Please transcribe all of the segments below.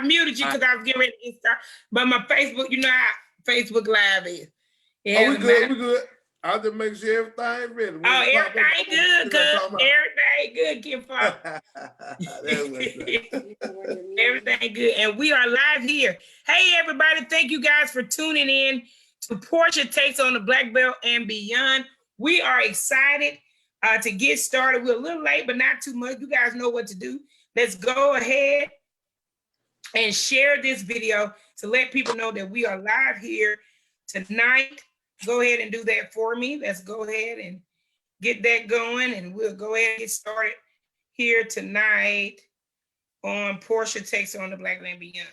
I muted you because I was getting ready to start. But my Facebook, you know how Facebook Live is. We good. I'll just make sure everything ready. Everything good, cuz. Everything good, Kim Fox. Everything good. And we are live here. Hey, everybody. Thank you guys for tuning in to Portia Takes on the Black Belt and Beyond. We are excited to get started. We're a little late, but not too much. You guys know what to do. Let's go ahead and share this video to let people know that we are live here tonight. Go ahead and do that for me. Let's go ahead and get that going, and we'll go ahead and get started here tonight on Portia Takes on the Black Land Beyond.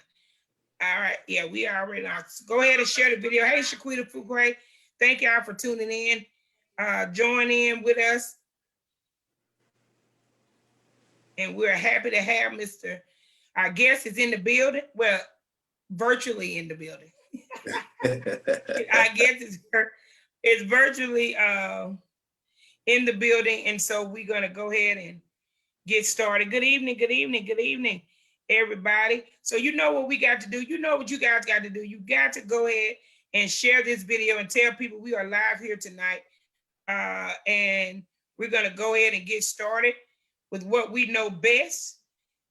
All right, yeah, we are already on. So go ahead and share the video. Hey, Shaquita Fugre, thank y'all for tuning in. Join in with us. And we're happy to have our guest is in the building. Well, virtually in the building. I guess it's virtually in the building. And so we're going to go ahead and get started. Good evening, everybody. So you know what we got to do. You know what you guys got to do. You got to go ahead and share this video and tell people we are live here tonight. And we're going to go ahead and get started with what we know best.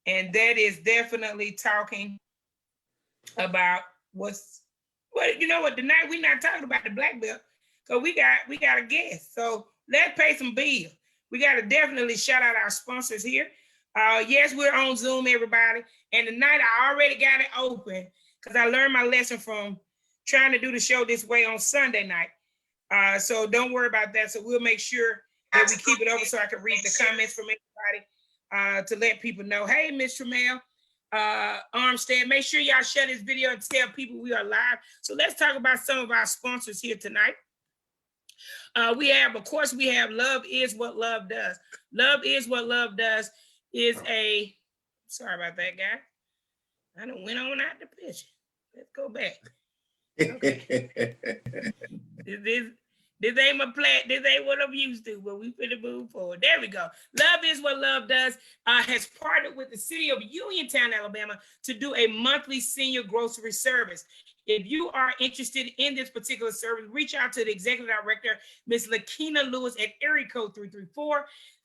And that is definitely talking about you know what, tonight we're not talking about the Black Belt, because we got a guest. So let's pay some bills. We got to definitely shout out our sponsors here. Yes, we're on Zoom, everybody. And tonight I already got it open because I learned my lesson from trying to do the show this way on Sunday night. So don't worry about that. So we'll make sure that we keep it open so I can read the comments from everybody to let people know. Hey, Miss Tramel, Armstead, make sure y'all share this video and tell people we are live. So let's talk about some of our sponsors here tonight. We have Love Is What Love Does. Love Is What Love Does is sorry about that, guy. I done went on out the picture. Let's go back. Okay. This ain't my plan. This ain't what I'm used to, but we finna move forward. There we go. Love Is What Love Does has partnered with the city of Uniontown, Alabama, to do a monthly senior grocery service. If you are interested in this particular service, reach out to the executive director, Ms. Lakina Lewis, at area code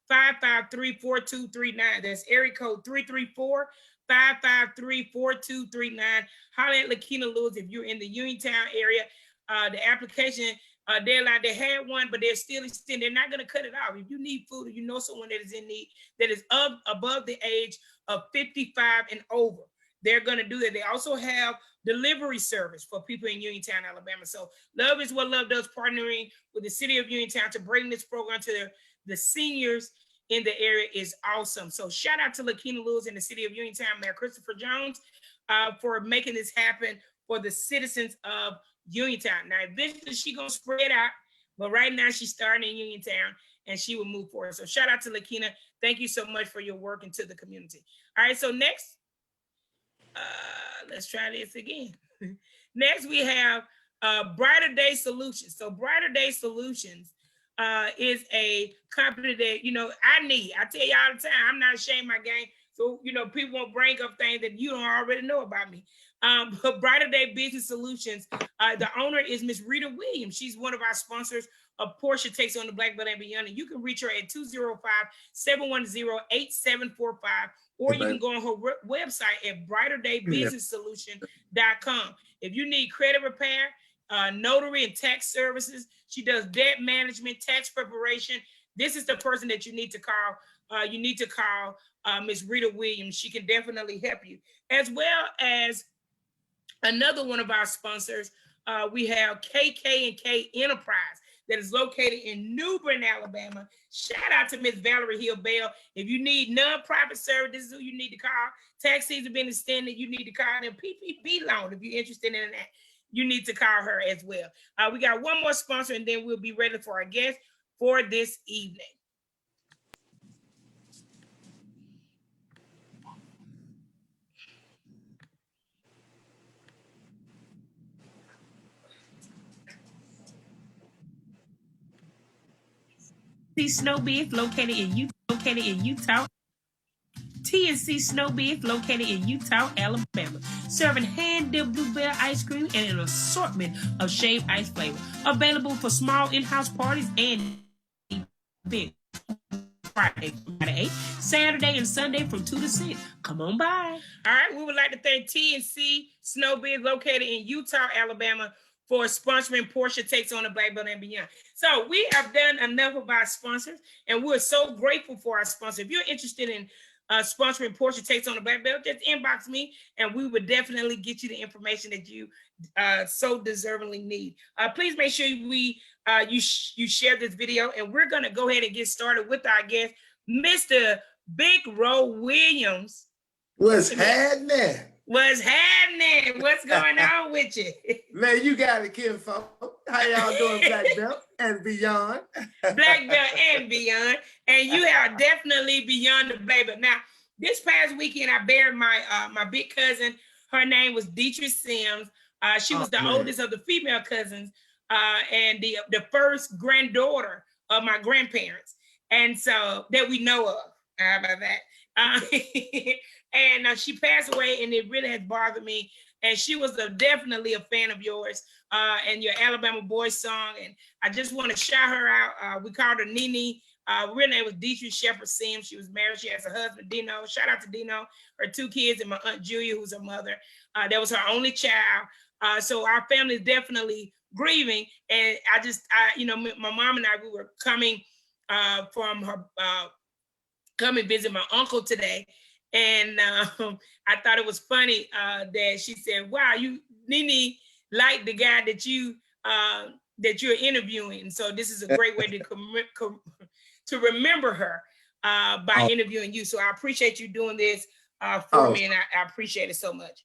334-553-4239. That's area code 334-553-4239. Holler at Lakina Lewis if you're in the Uniontown area. The application deadline, they had one, but they're still extending. They're not going to cut it off. If you need food, or you know someone that is in need, that is above the age of 55 and over, they're going to do that. They also have delivery service for people in Uniontown, Alabama. So Love Is What Love Does, partnering with the city of Uniontown to bring this program to the seniors in the area is awesome. So shout out to Lakina Lewis in the city of Uniontown, Mayor Christopher Jones, for making this happen for the citizens of Uniontown. Now, eventually she's going to spread out, but right now she's starting in Uniontown and she will move forward. So shout out to Lakina. Thank you so much for your work into the community. All right, so next, let's try this again. Next, we have Brighter Day Solutions. So Brighter Day Solutions is a company that, you know, I tell you all the time, I'm not ashamed of my game. So, you know, people won't bring up things that you don't already know about me. But Brighter Day Business Solutions, the owner is Miss Rita Williams. She's one of our sponsors of Portia Takes on the Black Belt and Beyond. And you can reach her at 205-710-8745, or you can go on her website at brighterdaybusinesssolution.com. If you need credit repair, notary and tax services, she does debt management, tax preparation. This is the person that you need to call. You need to call Ms. Rita Williams. She can definitely help you. As well as another one of our sponsors, we have KK&K Enterprise that is located in New Bern, Alabama. Shout out to Ms. Valerie Hill Bell. If you need nonprofit service, this is who you need to call. Tax season been extended, you need to call them. PPP loan, if you're interested in that, you need to call her as well. We got one more sponsor, and then we'll be ready for our guest for this evening. Snowbeard located in Utah. T&C Snowbiz, located in Utah, Alabama, serving hand-dipped bluebell ice cream and an assortment of shaved ice flavor. Available for small in-house parties and big. Friday from 9 to 8, Saturday and Sunday from 2 to 6. Come on by. All right, we would like to thank T&C Snowbiz, located in Utah, Alabama, for sponsoring Portia Takes on the BlackBelt and Beyond. So we have done enough of our sponsors, and we're so grateful for our sponsor. If you're interested in sponsoring Portia Takes on the BlackBelt, just inbox me, and we would definitely get you the information that you so deservingly need. Please make sure you share this video, and we're going to go ahead and get started with our guest, Mr. Big Row Williams. What's happening? What's happening? What's going on with you? Man, you got it, kinfolk. How y'all doing, BlackBelt and beyond? BlackBelt and beyond. And you are definitely beyond the BlackBelt. Now, this past weekend, I buried my big cousin. Her name was Dietrich Sims. She was the oldest of the female cousins and the first granddaughter of my grandparents. And so that we know of. How about that? And she passed away, and it really has bothered me. And she was definitely a fan of yours and your Alabama Boys song. And I just want to shout her out. We called her Nene. Her real name was Dietrich Shepherd Sims. She was married. She has a husband, Dino. Shout out to Dino, her 2 kids, and my Aunt Julia, who's her mother. That was her only child. So our family is definitely grieving. And my mom and I, we were coming from her, come and visit my uncle today. And I thought it was funny that she said, wow, Nene, like the guy that you're interviewing. And so this is a great way to remember her by interviewing you. So I appreciate you doing this for me, and I appreciate it so much.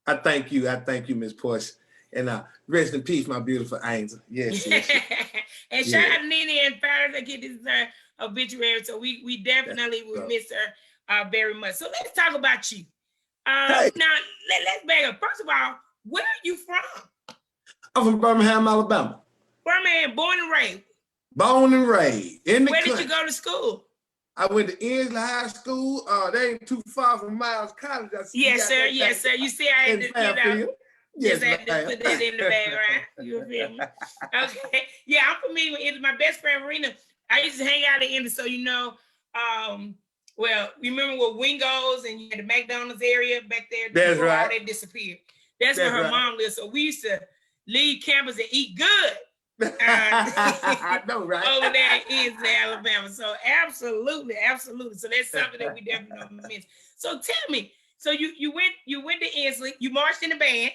I thank you, Miss Portia. And rest in peace, my beautiful angel. Yes. And shout out to Nene and Paris that get this obituary. So we definitely will miss her very much. So let's talk about you. Now, let's back up. First of all, where are you from? I'm from Birmingham, Alabama. Birmingham, born and raised. Born and raised. Where did you go to school? I went to Ensley High School. They ain't too far from Miles College. Yes, sir. Yes, sir. You see, I had to, yes, I had to put that in the background. You feel me? Okay. Yeah, I'm familiar with it. My best friend, Marina, I used to hang out at Ensley, so well, remember with Wingo's and you had the McDonald's area back there? That's right. All that disappeared. That's where her mom lived. So we used to leave campus and eat good. I know, right? Over there in Alabama. So absolutely. So that's something that we definitely don't miss. So tell me, so you went to Ensley, you marched in the band.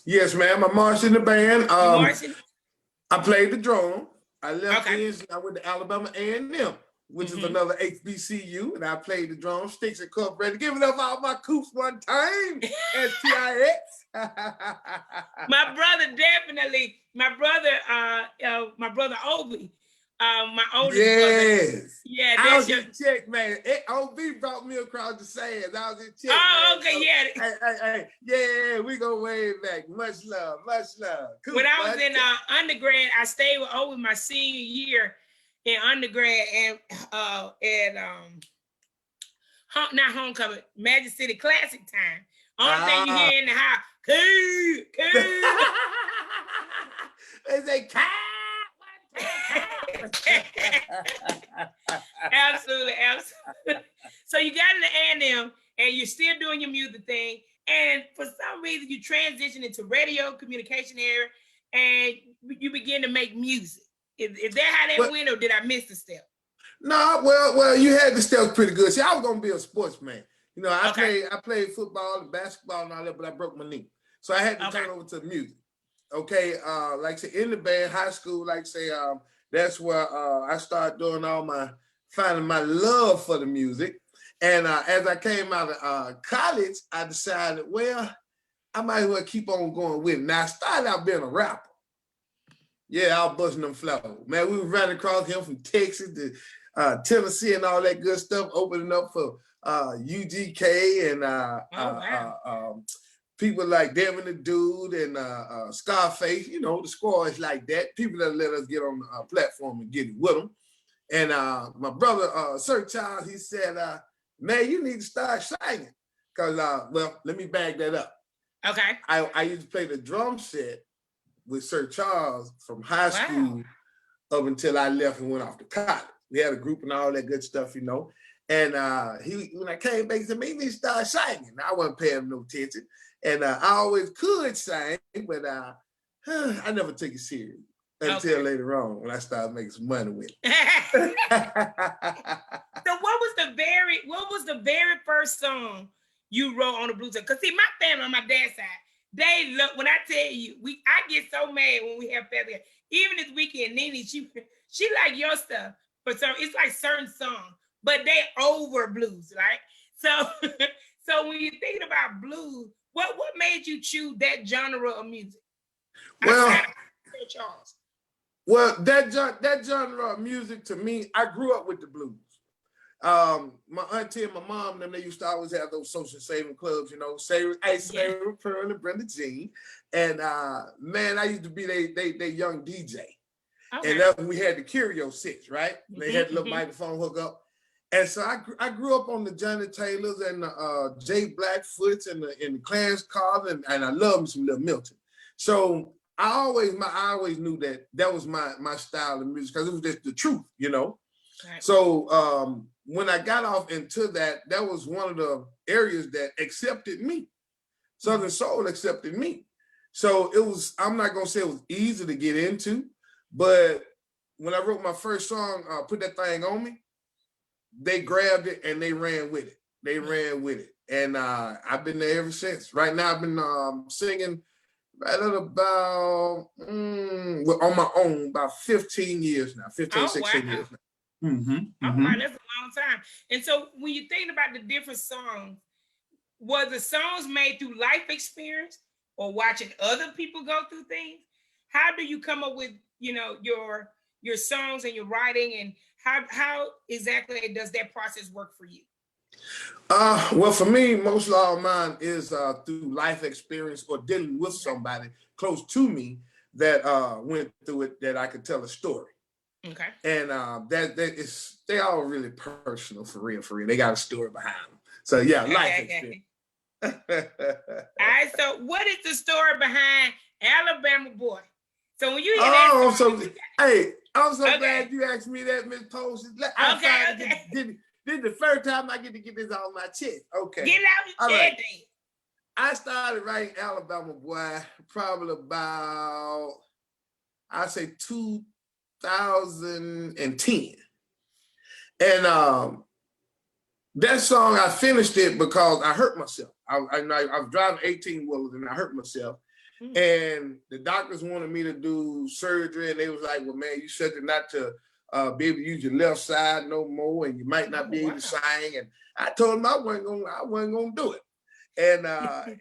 Yes, ma'am. I marched in the band. I played the drum. I left Ensley. I went to Alabama A&M, which is another HBCU, and I played the drumsticks and cup ready. Give it up all my coops one time. STIX. My brother Obi, my oldest brother. Yeah, I was in check, man. Obi brought me across the sands. I was in check. Oh, man. Okay, so, hey. Yeah, we go way back. Much love. Cool, when I was in undergrad, I stayed with Obi my senior year in undergrad and not homecoming, Magic City Classic time. Only thing you hear in the house, cool. They say, Absolutely. So you got into A&M and you're still doing your music thing. And for some reason you transitioned into radio communication area and you begin to make music. Is that how that went, or did I miss the step? No, well, you had the steps pretty good. See, I was gonna be a sportsman. I played football and basketball and all that, but I broke my knee. So I had to turn over to music. Okay, like I say, in the band, high school, like I say, that's where I started doing finding my love for the music. And as I came out of college, I decided, well, I might as well keep on going with it. Now, I started out being a rapper. Yeah, I was busting them flows. Man, we were running across here from Texas to Tennessee and all that good stuff, opening up for UGK and people like Devin the Dude and Scarface, the squads like that. People that let us get on the platform and get it with them. And my brother, Sir Charles, he said, man, you need to start singing. Because, well, let me back that up. Okay. I used to play the drum set with Sir Charles from high school up until I left and went off to college. We had a group and all that good stuff, you know. And when I came back, he said, maybe start singing. I wasn't paying him no attention. And I always could sing, but I never took it serious until later on when I started making some money with it. So what was the very first song you wrote on the blues? Because see, my family on my dad's side, they look, when I tell you, I get so mad when we have family. Even this weekend, Nene, she like your stuff, but so it's like certain songs, but they over blues, right? So so when you're thinking about blues, what made you choose that genre of music? Well, Charles. Well, that genre of music to me, I grew up with the blues. My auntie and my mom, they used to always have those social saving clubs, you know, Sarah Pearl and Brenda Jean. And man, I used to be they young DJ. Okay. And that's when we had the Curio 6, right? They had the little microphone hook up. And so I grew up on the Johnny Taylors and the Jay Blackfoots and the Clarence Carter, and I love me some Little Milton. So I always knew that was my style of music because it was just the truth, you know. Right. So when I got off into that was one of the areas that accepted me. Southern Soul accepted me. So it was, I'm not gonna say it was easy to get into, but when I wrote my first song, Put That Thing On Me, they grabbed it and they ran with it. And I've been there ever since. Right now I've been singing right at about, on my own, about 15 years now, 16 years now. Oh, wow, that's a long time. And so when you think about the different songs, were the songs made through life experience or watching other people go through things? How do you come up with, you know, your songs and your writing, and how exactly does that process work for you? Well, for me, most of all mine is through life experience or dealing with somebody close to me that went through it, that I could tell a story. Okay. And they all really personal, for real. They got a story behind them. So yeah, life experience. All right. So what is the story behind Alabama Boy? So when you hear that song, I'm so glad you asked me that, Miss Post. This is the first time I get to get this on my chest. Okay. Get it out your chest. Right. I started writing Alabama Boy probably about, I'd say 2010. And that song, I finished it because I hurt myself. I was driving 18-wheelers and I hurt myself. And the doctors wanted me to do surgery, and they was like, well, man, you said not to be able to use your left side no more, and you might not be able to sing. And I told them I wasn't gonna do it. And and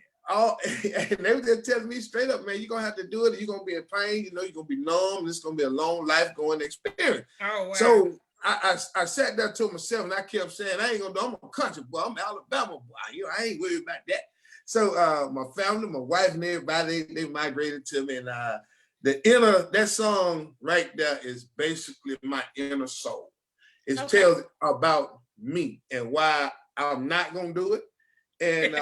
they were just telling me straight up, man, you're gonna have to do it. You're gonna be in pain, you know, you're gonna be numb. It's gonna be a long life going experience. Oh, wow. So I sat there to myself and I kept saying, I ain't gonna do it. I'm a country boy, I'm an Alabama boy. You know, I ain't worried about that. So my family, my wife and everybody, they migrated to me, and that song right there is basically my inner soul. It tells about me and why I'm not gonna do it. And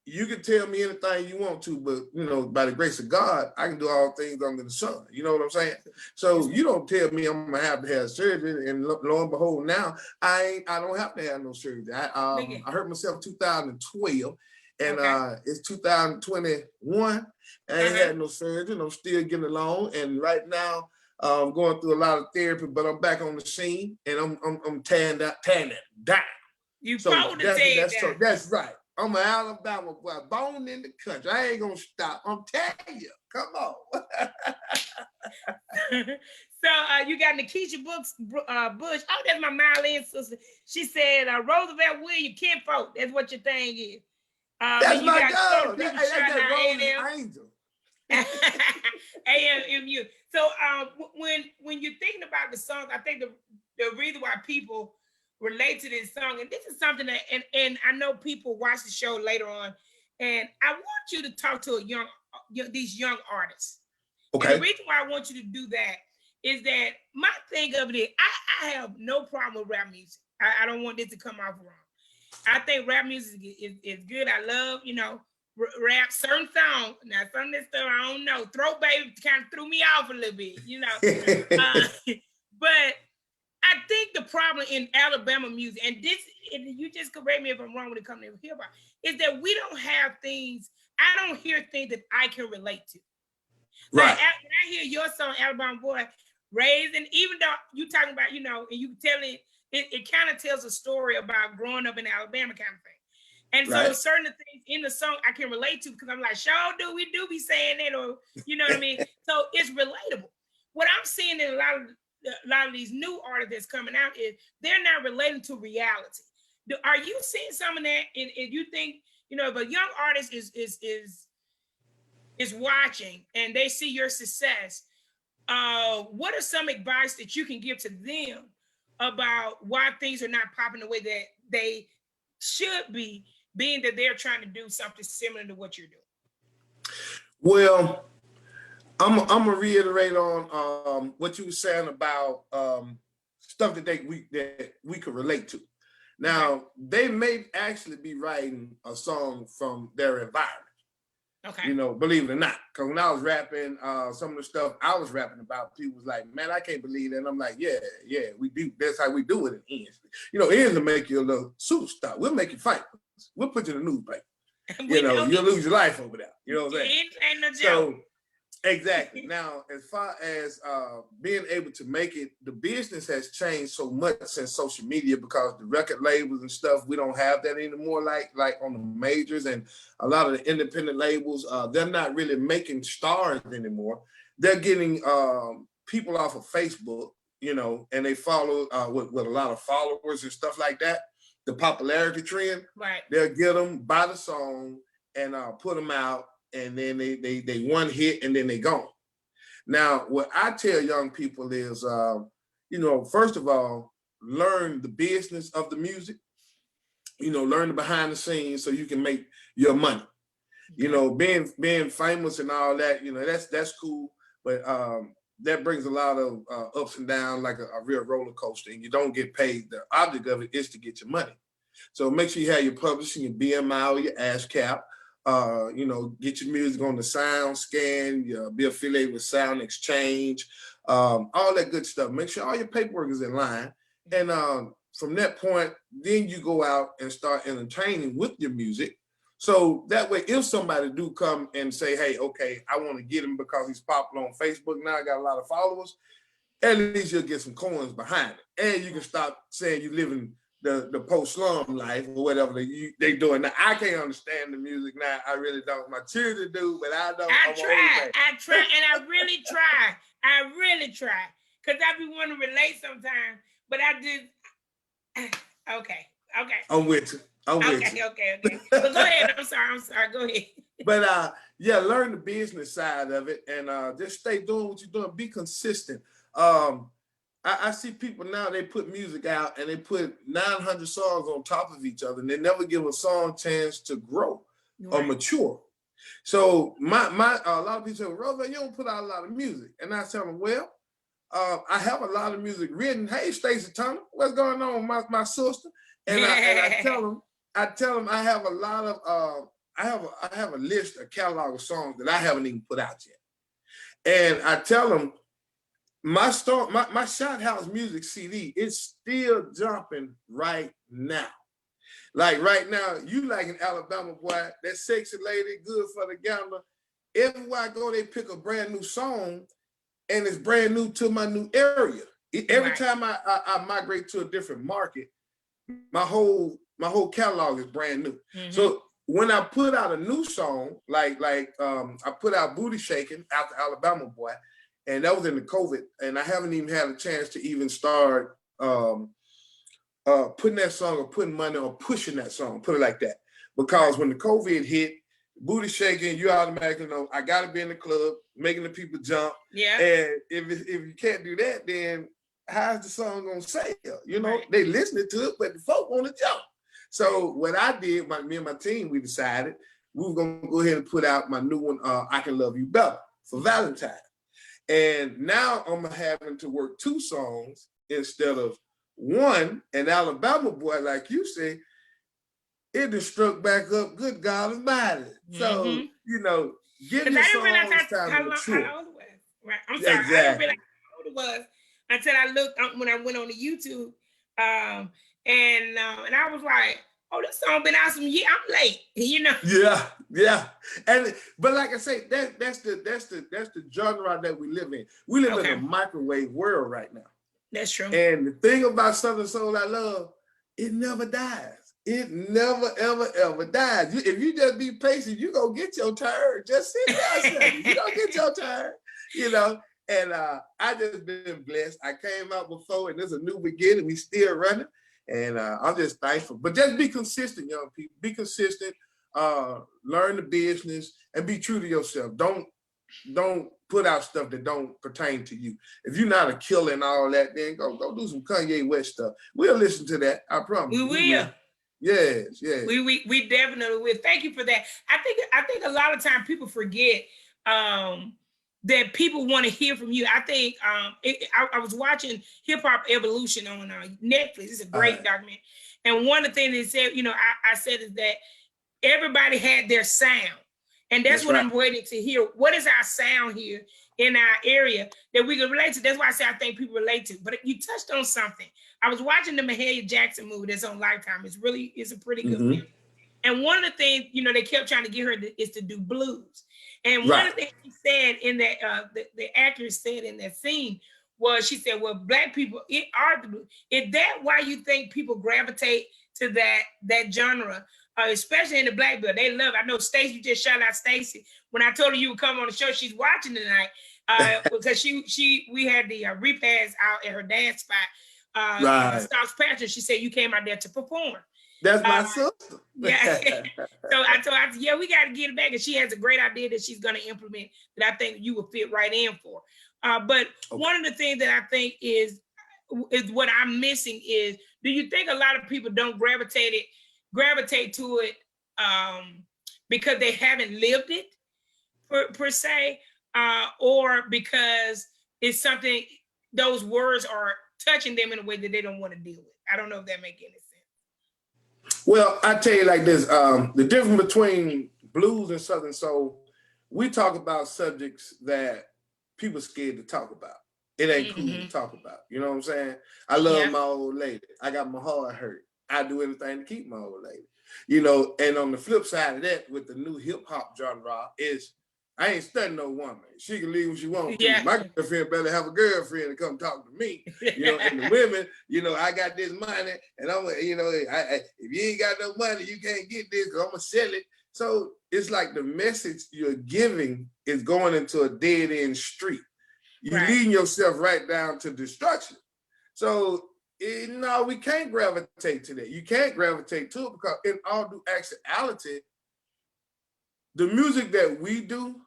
you can tell me anything you want to, but you know, by the grace of God, I can do all things under the sun. You know what I'm saying? So you don't tell me I'm gonna have to have surgery, and lo and behold, now I don't have to have no surgery. I hurt myself 2012. And it's 2021. I ain't had no surgery, and I'm still getting along. And right now, I'm going through a lot of therapy, but I'm back on the scene, and I'm tearing that down. You told to tear it down. So that's right. I'm an Alabama boy, born in the country. I ain't gonna stop. I'm telling you. Come on. So you got Nikisha Bush. Oh, that's my Marilyn sister. She said Roosevelt William Kinfolk. That's what your thing is. That's my girl. That's Rose Angel. AMU. So when you're thinking about the song, I think the reason why people relate to this song, and this is something that, and I know people watch the show later on, and I want you to talk to these young artists. Okay. And the reason why I want you to do that is that my thing of it is I have no problem with rap music. I don't want this to come off wrong. I think rap music is good. I love, rap, certain songs. Now, some of this stuff I don't know. Throat Baby kind of threw me off a little bit, but I think the problem in Alabama music, and you just correct me if I'm wrong when it comes to hip hop, is that we don't have things. I don't hear things that I can relate to. Like when I hear your song, Alabama Boy, raised, and even though you talking about, and you telling it kind of tells a story about growing up in Alabama kind of thing. And so certain things in the song I can relate to because I'm like, sure we do be saying it, or you know what I mean? So it's relatable. What I'm seeing in a lot of these new artists that's coming out is they're not relating to reality. Are you seeing some of that? And you think, if a young artist is watching and they see your success, what are some advice that you can give to them about why things are not popping the way that they should be, being that they're trying to do something similar to what you're doing? Well, I'm gonna reiterate on what you were saying about stuff that we could relate to. Now, they may actually be writing a song from their environment. Okay. Believe it or not. Because when I was rapping, some of the stuff I was rapping about, people was like, man, I can't believe that. And I'm like, yeah, we do. That's how we do it in ends. Ends will make you a little superstar. We'll make you fight. We'll put you in the newspaper. You'll lose your life over there. You know what I'm saying? Ain't no joke. So, exactly. Now, as far as being able to make it, the business has changed so much since social media because the record labels and stuff, we don't have that anymore like on the majors, and a lot of the independent labels, they're not really making stars anymore. They're getting people off of Facebook, and they follow with a lot of followers and stuff like that. The popularity trend, right? They'll get them, buy the song, and put them out. And then they one hit and then they gone. Now, what I tell young people is, first of all, learn the business of the music. Learn the behind the scenes so you can make your money. Being famous and all that, that's cool, but that brings a lot of ups and downs, like a real roller coaster, and you don't get paid. The object of it is to get your money. So make sure you have your publishing, your BMI, or your ASCAP. Get your music on the Sound Scan, be affiliated with Sound Exchange, all that good stuff. Make sure all your paperwork is in line. And from that point, then you go out and start entertaining with your music. So that way, if somebody do come and say, hey, okay, I want to get him because he's popular on Facebook now, I got a lot of followers, at least you'll get some coins behind it. And you can stop saying you live in the post-slum life or whatever they doing. Now, I can't understand the music now. I really don't. My children do, but I don't. I try, and I really try. Because I be wanting to relate sometimes, but I just, okay. I'm with you. Okay. But go ahead. I'm sorry. Go ahead. But learn the business side of it and just stay doing what you're doing. Be consistent. I see people now, they put music out and they put 900 songs on top of each other and they never give a song a chance to grow or mature. So a lot of people say, Rosa, you don't put out a lot of music. And I tell them, well, I have a lot of music written. Hey, Stacey Turner, what's going on, my sister? And I tell them I have a lot of, I have a list, a catalog of songs that I haven't even put out yet. And I tell them, my Shot House music CD is still jumping right now. Like right now, you like an Alabama boy, that sexy lady, good for the gambler. Everywhere I go, they pick a brand new song and it's brand new to my new area. Every time I migrate to a different market, my whole catalog is brand new. Mm-hmm. So when I put out a new song, like I put out Booty Shaking after Alabama Boy, and that was in the COVID, and I haven't even had a chance to even start putting that song or putting money or pushing that song, put it like that. Because when the COVID hit, Booty Shaking, you automatically know I gotta be in the club, making the people jump. Yeah. And if you can't do that, then how's the song gonna sell? They listening to it, but the folk want to jump. So what I did, me and my team, we decided we were gonna go ahead and put out my new one, I Can Love You Better, for Valentine. And now I'm having to work 2 songs instead of 1. And Alabama Boy, like you say, it just struck back up. Good God Almighty! So you know, give your songs time to mature. How old it was. Right. I'm Yeah, sorry. exactly. I didn't realize how old it was until I looked when I went on the YouTube. And I was like, oh, this song been out some years. I'm late, you know. Yeah. But like I say, that's the genre that we live in. We live in a microwave world right now. That's true. And the thing about Southern Soul I love, it never dies. It never, ever dies. If you just be patient, you gonna get your turn. Just sit down, you gonna get your turn, you know. And I just been blessed. I came out before, and there's a new beginning. We still running, and I'm just thankful. But just be consistent, young people. Be consistent. Learn the business and be true to yourself. Don't put out stuff that don't pertain to you. If you're not a killer and all that, then go do some Kanye West stuff. We'll listen to that. I promise. We will. Yes. We definitely will. Thank you for that. I think a lot of times people forget that people want to hear from you. I think I was watching Hip Hop Evolution on Netflix. It's a great document. And one of the things they said, you know, I said is that everybody had their sound. And that's what I'm waiting to hear. What is our sound here in our area that we can relate to? That's why I say I think people relate to. But you touched on something. I was watching the Mahalia Jackson movie that's on Lifetime. It's a pretty good film. And one of the things, you know, they kept trying to get her is to do blues. And one of the things she said in that, the actress said in that scene was, she said, well, Black people are the blues. Is that why you think people gravitate to that genre? Especially in the BlackBelt, they love it. I know Stacy, you just shout out Stacy. When I told her you would come on the show, she's watching tonight because we had the repast out at her dance spot. Stars Patrick, she said you came out there to perform. That's my sister. Yeah. So I told her, yeah, we got to get it back. And she has a great idea that she's going to implement that I think you would fit right in for. But one of the things that I think is what I'm missing is, do you think a lot of people don't gravitate to it because they haven't lived it per se, or because it's something, those words are touching them in a way that they don't want to deal with? I don't know if that makes any sense. Well, I tell you like this, the difference between blues and Southern Soul, we talk about subjects that people scared to talk about. It ain't cool to talk about. You know what I'm saying? I love my old lady. I got my heart hurt. I do anything to keep my old lady. You know, and on the flip side of that, with the new hip hop genre, is I ain't studying no woman. She can leave when she wants to. My girlfriend better have a girlfriend to come talk to me. You know, and the women, you know, I got this money, and I'm, you know, if you ain't got no money, you can't get this, because I'm gonna sell it. So it's like the message you're giving is going into a dead end street. You're leading yourself right down to destruction. So no, we can't gravitate to that. You can't gravitate to it because in all due actuality, the music that we do,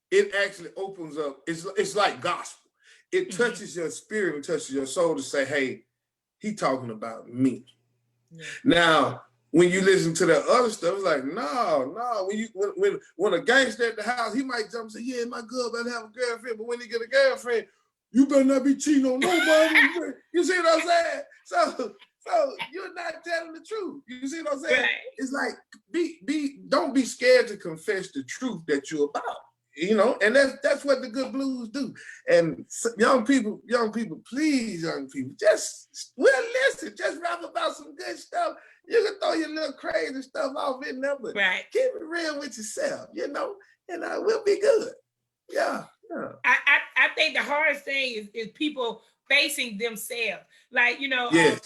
it actually opens up. It's like gospel. It touches your spirit and touches your soul to say, hey, he talking about me. Now, when you listen to that other stuff, it's like, no. When a gangster at the house, he might jump and say, yeah, my girl better have a girlfriend. But when he get a girlfriend, you better not be cheating on nobody. You see what I'm saying? So you're not telling the truth. You see what I'm saying? It's like, don't be scared to confess the truth that you're about. You know, and that's what the good blues do. And young people, please, young people, listen, just rap about some good stuff. You can throw your little crazy stuff off in there, but keep it real with yourself, you know, and we'll be good. Yeah. I think the hardest thing is people facing themselves. Like, you know, I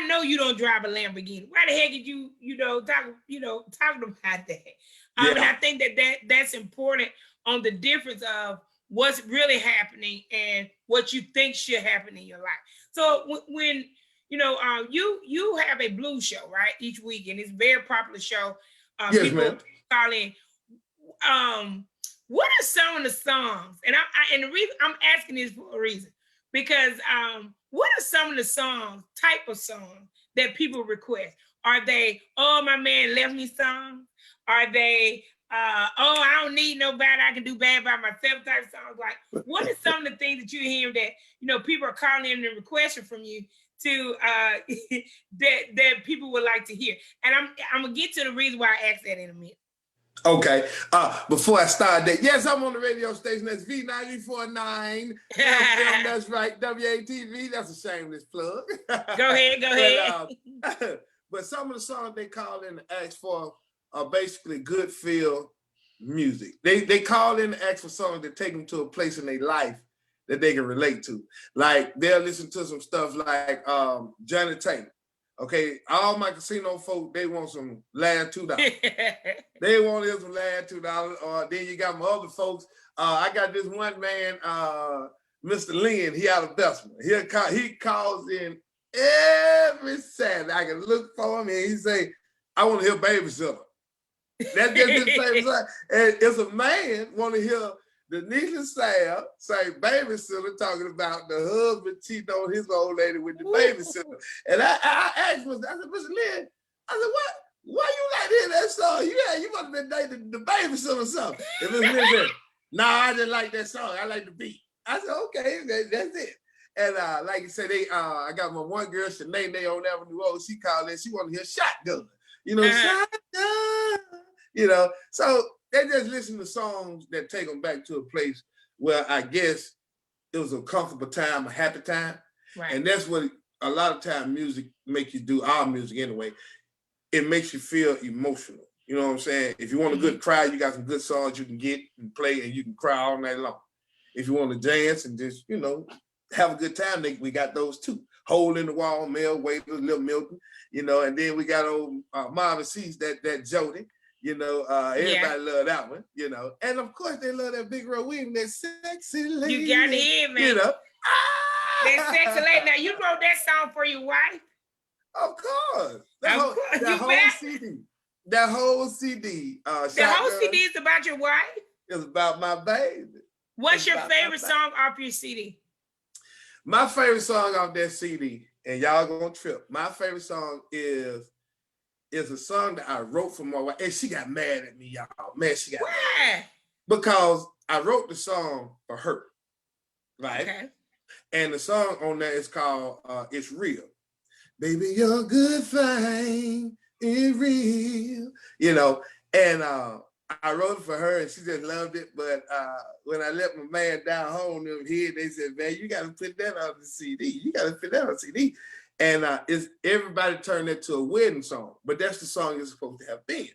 know you don't drive a Lamborghini. Why the heck did you talking about that? And I think that's important on the difference of what's really happening and what you think should happen in your life. So when you have a blues show, right, each week, and it's a very popular show. People call in. What are some of the songs? And the reason I'm asking this for a reason, because what are some of the type of songs that people request? Are they, oh, my man left me songs? Are they, oh, I don't need nobody, I can do bad by myself type of songs? Like, what are some of the things that you hear that, you know, people are calling in and requesting from you to that people would like to hear? And I'm gonna get to the reason why I asked that in a minute. Okay. Before I start that, yes, I'm on the radio station. That's V94.9 FM. That's right. WATV. That's a shameless plug. Go ahead. But some of the songs they call in to ask for are basically good feel music. They call in to ask for songs that take them to a place in their life that they can relate to. Like they'll listen to some stuff like Johnny Taylor. Okay, all my casino folk, they want some last $2. They want some last $2. Or then you got my other folks. I got this one man, Mr. Lynn. He out of Bessemer. He calls in every Saturday. I can look for him and he say, "I want to hear Babysitter." That's just his favorite song. And it's a man want to hear the Nisha Sam say Babysitter, talking about the husband cheating on his old lady with the babysitter. And I asked him, I said, "Mr. Lynn," I said, "What? Why you like to hear that song? You must have been dating the babysitter or something." And Mr. Lynn said, "No, I just like that song. I like the beat." I said, "Okay, that's it." And like you said, I got my one girl, Shanae, on Avenue O. She called in. She want to hear Shotgun. Shotgun. So they just listen to songs that take them back to a place where I guess it was a comfortable time, a happy time. Right. And that's what a lot of time music makes you do, our music anyway. It makes you feel emotional. You know what I'm saying? If you want a good cry, you got some good songs you can get and play and you can cry all night long. If you want to dance and just, have a good time, we got those too. Hole in the Wall, Mel Waiters, Little Milton, and then we got old Marvin C's, that Jody. Everybody love that one, and of course they love that Big Row Williams, that sexy lady. You got to hear, man. That sexy lady. Now you wrote that song for your wife? Of course. That whole CD. That whole CD. The whole CD is about your wife? It's about my baby. What's your favorite song off your CD? My favorite song off that CD, and y'all gonna trip. My favorite song is a song that I wrote for my wife, and she got mad at me, y'all. Man, she got mad. Because I wrote the song for her, right? Okay. And the song on that is called "It's Real." Baby, your good thing is real. And I wrote it for her, and she just loved it. But when I let my man down home here, they said, "Man, you got to put that on the CD. You got to put that on the CD." And everybody turned it to a wedding song, but that's the song it's supposed to have been.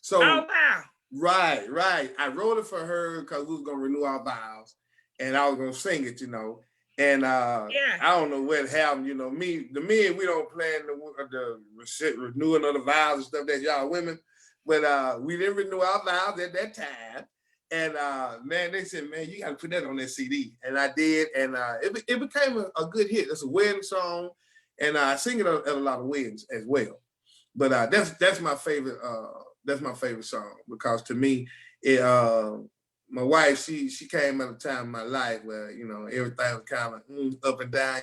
So, oh wow, right. I wrote it for her because we was gonna renew our vows, and I was gonna sing it, And I don't know what happened, the men, we don't plan the renewing of the vows and stuff. That y'all women, but we didn't renew our vows at that time. And man, they said, "Man, you got to put that on that CD," and I did, and it became a good hit. It's a wedding song. And I sing it at a lot of weddings as well. But that's my favorite. That's my favorite song because to me, my wife she came at a time in my life where everything was kind of up and down,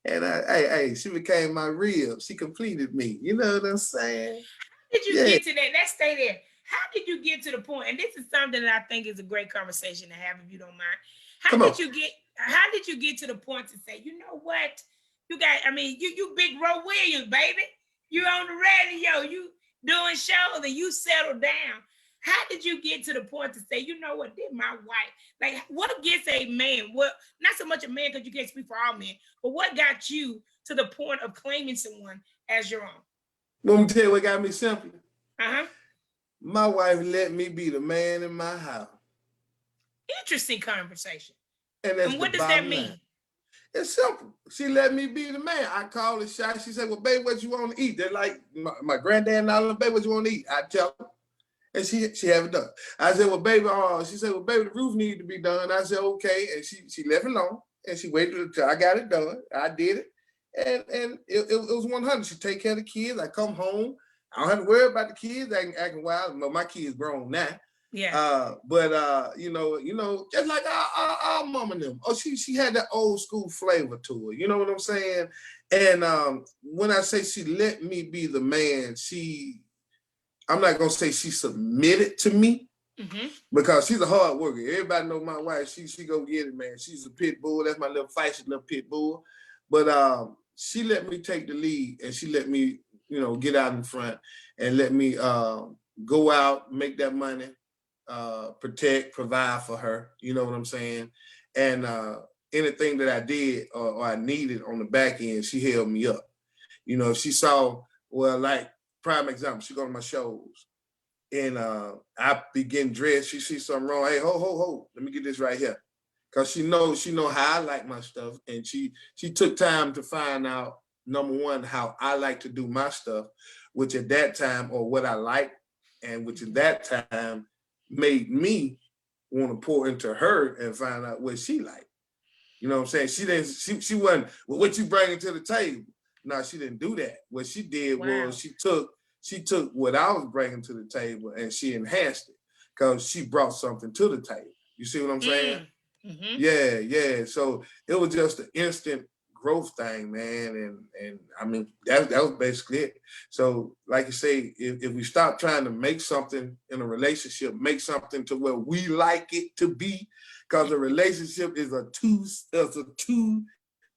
And she became my rib. She completed me. You know what I'm saying? How did you get to that? Let's stay there. How did you get to the point? And this is something that I think is a great conversation to have, if you don't mind. How did you get to the point to say, you know what? You Big Row Williams, baby. You on the radio, you doing shows, and you settle down. How did you get to the point to say, you know what, this my wife? Like, what gets a man? What, not so much a man, because you can't speak for all men, but what got you to the point of claiming someone as your own? Let me tell you what got me simple. Uh-huh. My wife let me be the man in my house. Interesting conversation. And what does that mean? It's simple. She let me be the man. I call the shot. She said, "Well, baby, what you want to eat?" They're like my granddad and all, "Baby, what you want to eat?" I tell her, and she have it done. I said, "Well, baby," she said, "Well, baby, the roof needs to be done." I said, "Okay," and she left it alone, and she waited until I got it done. I did it, and it was 100. She take care of the kids. I come home. I don't have to worry about the kids acting wild. My kids grown now. Yeah. But just like our mom and them. Oh, she had that old school flavor to her. You know what I'm saying? And when I say she let me be the man, I'm not gonna say she submitted to me because she's a hard worker. Everybody know my wife. She go get it, man. She's a pit bull. That's my little feisty little pit bull. But she let me take the lead, and she let me, get out in front and let me go out, make that money, protect, provide for her. You know what I'm saying? And anything that I did or I needed on the back end, she held me up. If she saw, well, like prime example, she go to my shows and I begin dressed, she sees something wrong. Hey, ho, let me get this right here. Cause she know how I like my stuff. And she took time to find out, number one, how I like to do my stuff, which at that time, or what I like, and which at that time made me want to pour into her and find out what she liked. You know what I'm saying? She wasn't, well, what you bringing to the table? No, she didn't do that. What she did was she took what I was bringing to the table and she enhanced it because she brought something to the table. You see what I'm saying? Mm-hmm. Yeah. So it was just an instant growth thing, man. And I mean, that was basically it. So like you say, if we stop trying to make something in a relationship, make something to where we like it to be, because a relationship is a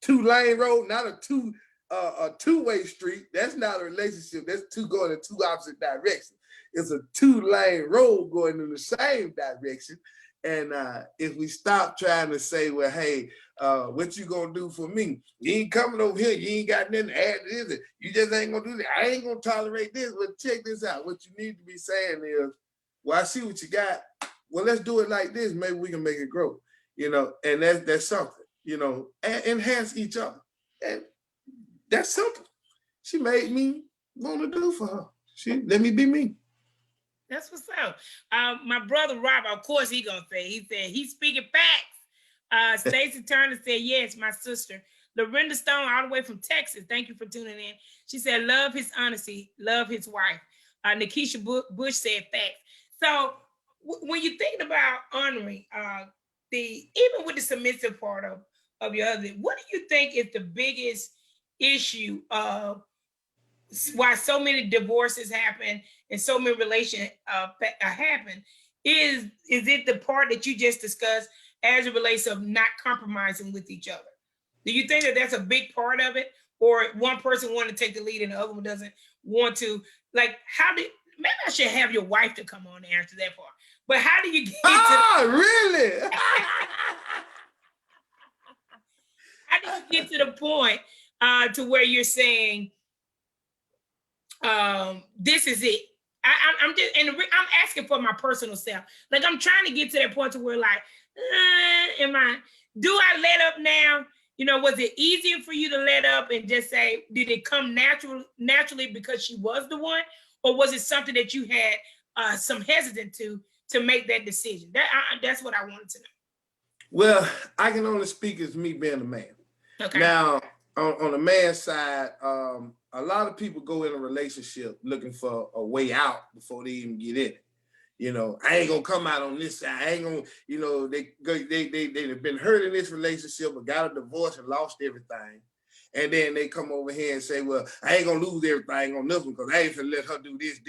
two-lane road, not a two-way street. That's not a relationship. That's two going in two opposite directions. It's a two-lane road going in the same direction. And if we stop trying to say, well, hey, what you gonna do for me? You ain't coming over here. You ain't got nothing to add to this. You just ain't gonna do that. I ain't gonna tolerate this. But check this out. What you need to be saying is, well, I see what you got. Well, let's do it like this. Maybe we can make it grow. And that's something. And enhance each other. And that's something she made me want to do for her. She let me be me. That's what's up. My brother Robert, of course, he said he's speaking facts. Stacey Turner said, yes, my sister. Lorinda Stone, all the way from Texas. Thank you for tuning in. She said, love his honesty, love his wife. Nikisha Bush said facts. So when you think about honoring, even with the submissive part of your husband, what do you think is the biggest issue of why so many divorces happen and so many relations happen? Is it the part that you just discussed as it relates of not compromising with each other? Do you think that that's a big part of it, or one person want to take the lead and the other one doesn't want to? Like, maybe I should have your wife to come on and answer that part. But how do you get really? How do you get to the point to where you're saying, this is it? I'm asking for my personal self. Like, I'm trying to get to that point to where, like, do I let up now? Was it easier for you to let up and just say, did it come naturally because she was the one? Or was it something that you had some hesitant to make that decision? That's what I wanted to know. Well, I can only speak as me being a man. Okay. Now, on the man's side, a lot of people go in a relationship looking for a way out before they even get in it. I ain't gonna come out on this side. I ain't gonna, they've been hurt in this relationship, but got a divorce and lost everything. And then they come over here and say, well, I ain't gonna lose everything on this one because I ain't gonna let her do this.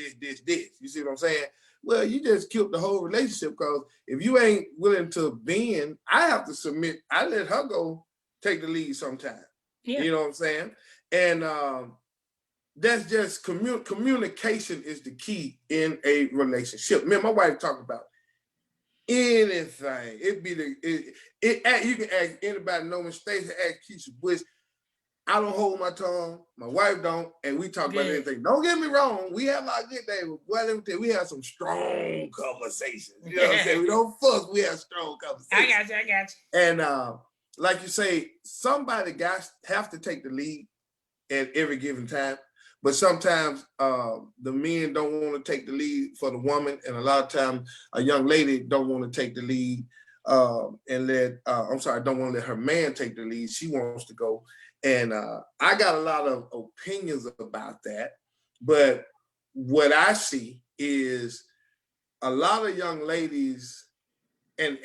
You see what I'm saying? Well, you just killed the whole relationship, because if you ain't willing to bend, I have to submit. I let her go take the lead sometime. Yeah. You know what I'm saying? And that's just communication is the key in a relationship. Man, my wife talked about anything. You can ask anybody, no mistake, ask Keisha Bush. I don't hold my tongue. My wife don't, and we talk about anything. Don't get me wrong. We have our good days, but boy, let me tell you, we have some strong conversations. You know what I'm saying? We don't fuss. We have strong conversations. I got you. And like you say, somebody have to take the lead at every given time. But sometimes the men don't want to take the lead for the woman, and a lot of times a young lady don't want to take the lead don't want to let her man take the lead. She wants to go. And I got a lot of opinions about that. But what I see is a lot of young ladies, and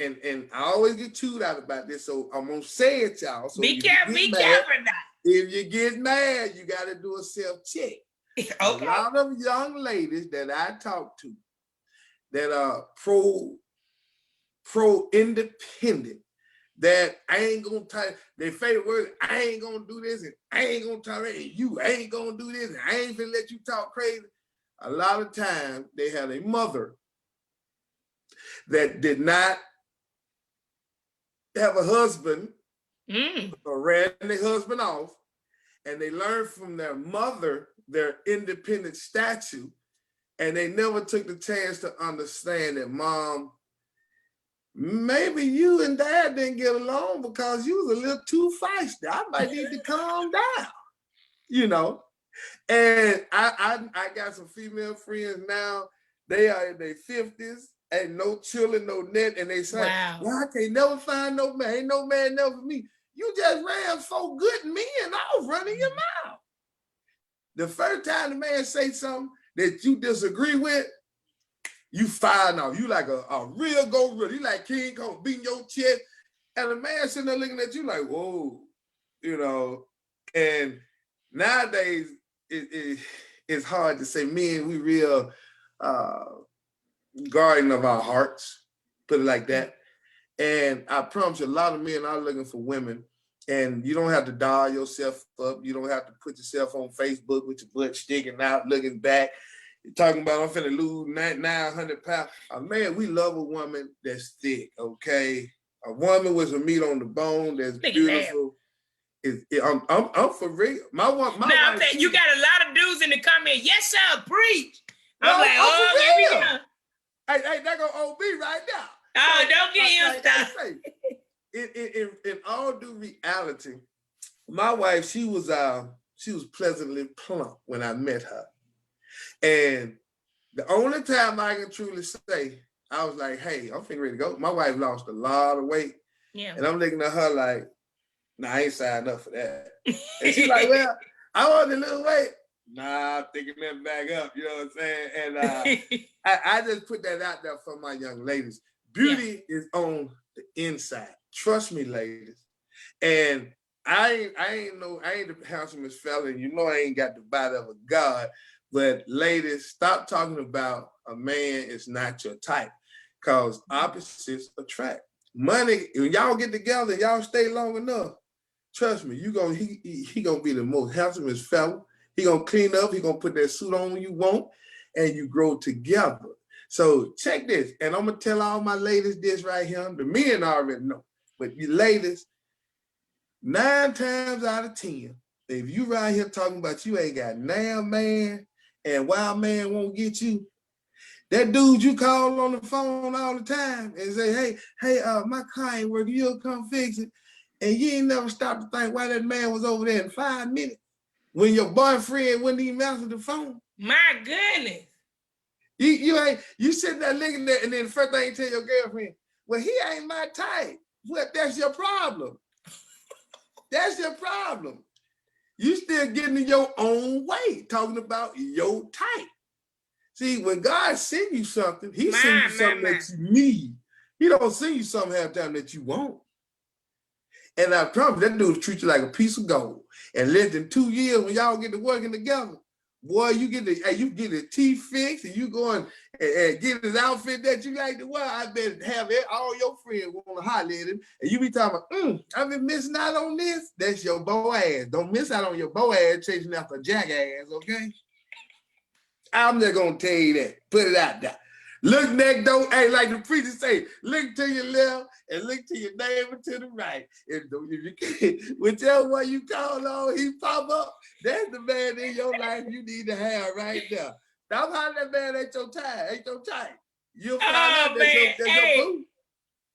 I always get chewed out about this, so I'm going to say it, y'all. So be careful now. If you get mad, you got to do a self-check. Okay. A lot of young ladies that I talk to that are pro-independent, that I ain't gonna tolerate. Their favorite word, I ain't gonna do this, and I ain't gonna tolerate it. You ain't gonna do this, and I ain't gonna let you talk crazy. A lot of times they had a mother that did not have a husband or ran their husband off, and they learned from their mother their independent statue, and they never took the chance to understand that, Mom, maybe you and Dad didn't get along because you was a little too feisty. I might need to calm down, you know. And I got some female friends now. They are in their 50s, ain't no children, no net, and they say, wow. Well, I can't never find no man. Ain't no man never for me. You just ran 4 good men off running your mouth. The first time the man say something that you disagree with, you firing off. You like a real gorilla. You like King Kong beating your chest. And the man sitting there looking at you like, whoa, you know. And nowadays, it's hard to say, men, we real guardian of our hearts, put it like that. And I promise you, a lot of men are looking for women, and you don't have to dial yourself up. You don't have to put yourself on Facebook with your butt sticking out, looking back, talking about I'm finna lose 900 pounds. Man, we love a woman that's thick, okay? A woman with some meat on the bone that's beautiful. I'm for real. My wife, you got a lot of dudes in the comment. Yes, sir, preach. I'm like, oh, for real. Hey, that gonna OB right now. Oh, so, don't get him started. In all due reality, my wife, she was pleasantly plump when I met her. And the only time I can truly say, I was like, hey, I'm finna ready to go. My wife lost a lot of weight. Yeah. And I'm looking at her like, nah, I ain't signed up for that. And she's like, well, I want a little weight. Nah, I'm thinking that back up, you know what I'm saying? And I just put that out there for my young ladies. Beauty is on the inside. Trust me, ladies. And I ain't the handsomest fella, and you know I ain't got the body of a god. But ladies, stop talking about a man is not your type, because opposites attract. Money, when y'all get together, y'all stay long enough, trust me, he gonna be the most handsomest fella. He gonna clean up, he gonna put that suit on when you want, and you grow together. So check this, and I'm gonna tell all my ladies this right here. The men already know, but you ladies, 9 times out of 10, if you right here talking about you ain't got now man, and wild man won't get you, that dude you call on the phone all the time and say, hey, my car ain't working, you'll come fix it. And you ain't never stopped to think why that man was over there in 5 minutes when your boyfriend wouldn't even answer the phone. My goodness. You sitting there looking there, and then the first thing you tell your girlfriend, well, he ain't my type. Well, that's your problem. That's your problem. You still getting in your own way, talking about your type. See, when God sends you something, he sends you something that you need. He don't send you something half the time that you want. And I promise that dude treat you like a piece of gold. And less than 2 years, when y'all get to working together, boy, you get his teeth fixed, and you go and get his outfit that you like to wear. I bet have all your friends want to holler at him, and you be talking about, I've been missing out on this. That's your boy ass. Don't miss out on your boy ass chasing after jackass, okay? I'm just gonna tell you that. Put it out there. Look next door, hey, like the preacher say, look to your left and look to your neighbor to the right. If you can, whichever one you call on, he pop up. That's the man in your life you need to have right there. Stop hollering that man ain't your type. You'll find out that's your boo.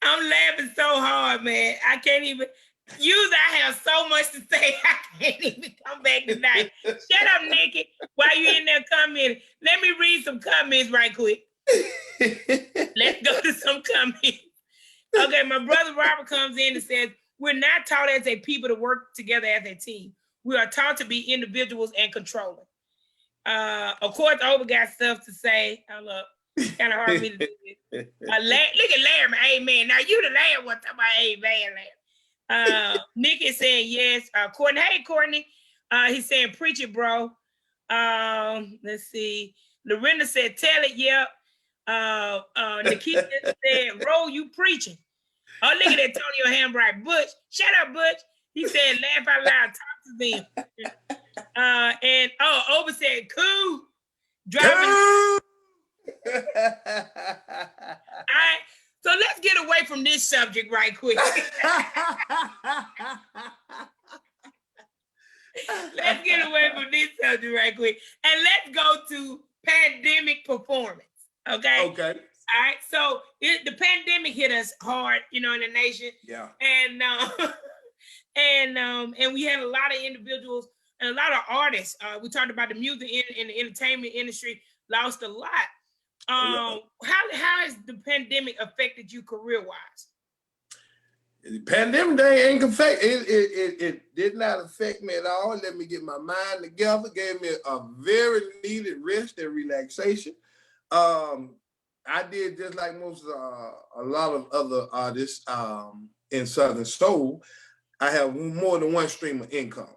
I'm laughing so hard, man. I can't even. I have so much to say. I can't even come back tonight. Shut up, Nikki, while you in there commenting. Let me read some comments right quick. Let's go to some comments. Okay, my brother Robert comes in and says, we're not taught as a people to work together as a team. We are taught to be individuals and controlling. Of course, Oba got stuff to say. Hold up. Kind of hard for me to do this. Look at Larry, amen. Now you the last one talking about amen, Larry. Nikki saying yes. Courtney, hey, Courtney. He's saying, preach it, bro. Let's see. Lorinda said, tell it, yep. Nikita said, Ro, you preaching. Oh, look at Antonio Hambright. Butch, shut up, Butch. He said, laugh out loud, talk to them. And Oba said, cool. Dropping. All right. So let's get away from this subject right quick. Let's get away from this subject right quick. And let's go to pandemic performance. Okay. Okay. All right. So the pandemic hit us hard, in the nation. Yeah. And and we had a lot of individuals and a lot of artists. We talked about the music and the entertainment industry lost a lot. How has the pandemic affected you career-wise? The pandemic day ain't affect it did not affect me at all. Let me get my mind together. Gave me a very needed rest and relaxation. I did just like most a lot of other artists in Southern Soul. I have more than one stream of income.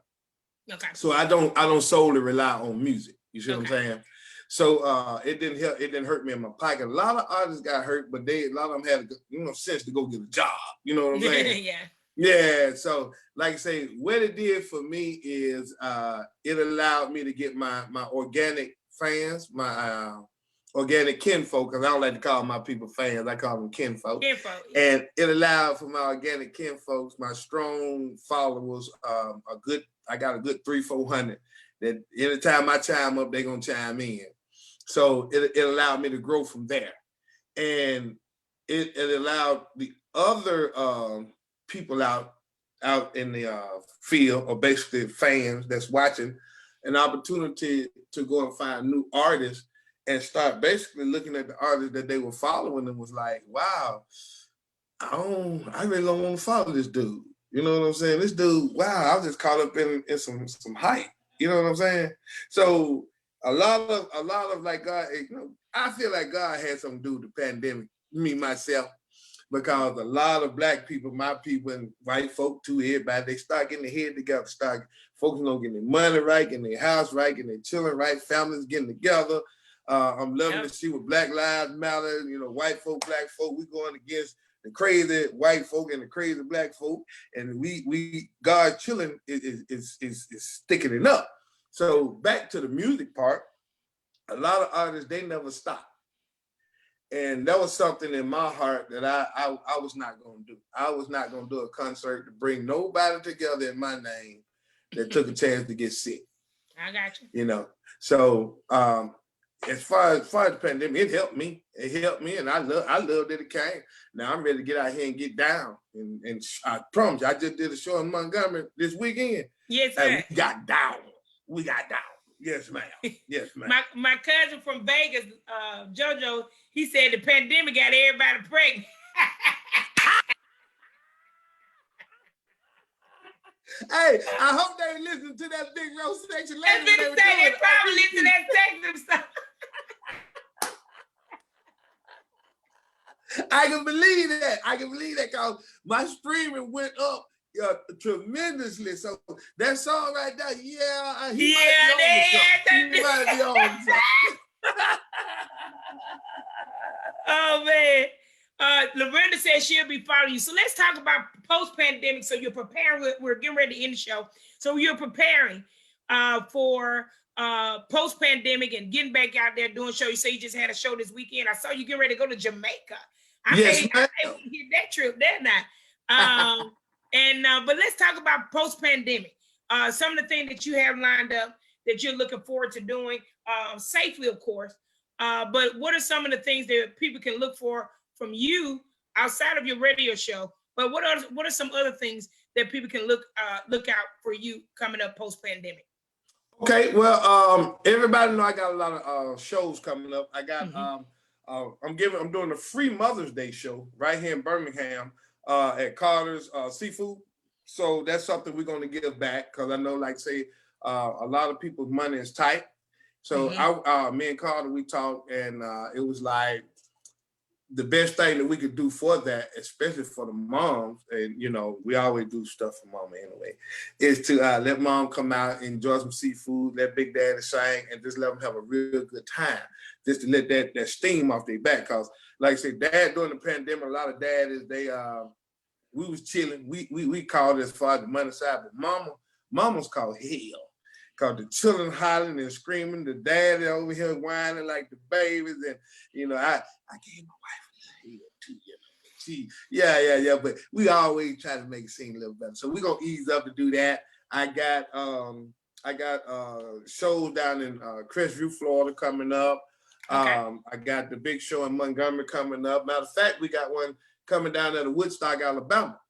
Okay. So I don't solely rely on music. You see what I'm saying? So it didn't hurt me in my pocket. A lot of artists got hurt, but a lot of them had sense to go get a job. You know what I'm saying? Yeah. Yeah. So like I say, what it did for me is it allowed me to get my organic fans, my organic kinfolk, because I don't like to call my people fans, I call them kinfolk. Kinfolk. And it allowed for my organic kinfolks, my strong followers, I got a good 300-400 that anytime I chime up, they're gonna chime in. So it allowed me to grow from there. And it allowed the other people out in the field, or basically fans that's watching, an opportunity to go and find new artists and start basically looking at the artists that they were following and was like, wow, I really don't want to follow this dude. You know what I'm saying? This dude, wow, I was just caught up in some hype. You know what I'm saying? So a lot of like God, I feel like God had something to do with the pandemic, me, myself, because a lot of Black people, my people, and white folk too, everybody, they start getting their head together, start focusing on getting their money right, getting their house right, getting their children right, families getting together. I'm loving to see what Black Lives Matter, white folk, Black folk, we going against the crazy white folk and the crazy Black folk, and we God chilling is sticking it up. So back to the music part, a lot of artists, they never stop. And that was something in my heart that I was not going to do. I was not going to do a concert to bring nobody together in my name that took a chance to get sick. I got you. So as far as the pandemic, it helped me. It helped me, and I love that it came. Now I'm ready to get out here and get down. And I promise you, I just did a show in Montgomery this weekend. Yes, sir. And we got down. Yes, ma'am. Yes, ma'am. My cousin from Vegas, JoJo, he said the pandemic got everybody pregnant. Hey, I hope they listen to that big row section later. They probably listen to that section stuff. I can believe that because my streaming went up tremendously. So that song right there, he might be on something. Oh man. Lorinda says she'll be following you. So let's talk about post-pandemic. So you're preparing, we're getting ready to end the show. So you're preparing for post-pandemic and getting back out there doing shows. You say you just had a show this weekend. I saw you getting ready to go to Jamaica. I hate that trip there now. But let's talk about post-pandemic. Some of the things that you have lined up that you're looking forward to doing safely, of course. But what are some of the things that people can look for from you outside of your radio show? But what are some other things that people can look out for you coming up post-pandemic? Okay, well, everybody know I got a lot of shows coming up. I got I'm doing a free Mother's Day show right here in Birmingham at Carter's Seafood. So that's something we're going to give back because I know, like say, a lot of people's money is tight. So me and Carter, we talked, and it was like the best thing that we could do for that, especially for the moms, and we always do stuff for mama anyway, is to let mom come out, enjoy some seafood, let Big Daddy sing, and just let them have a real good time. Just to let that steam off their back, because like I said, dad during the pandemic, a lot of daddies we was chilling. We called it as far as the money side, but mama's called hell. Cause the children hollering and screaming, the daddy over here whining like the babies, and I gave my wife hell too, yeah. But we always try to make it seem a little better. So we're gonna ease up to do that. I got shows down in Crestview, Florida coming up. Okay. I got the big show in Montgomery coming up. Matter of fact, we got one coming down at Woodstock, Alabama.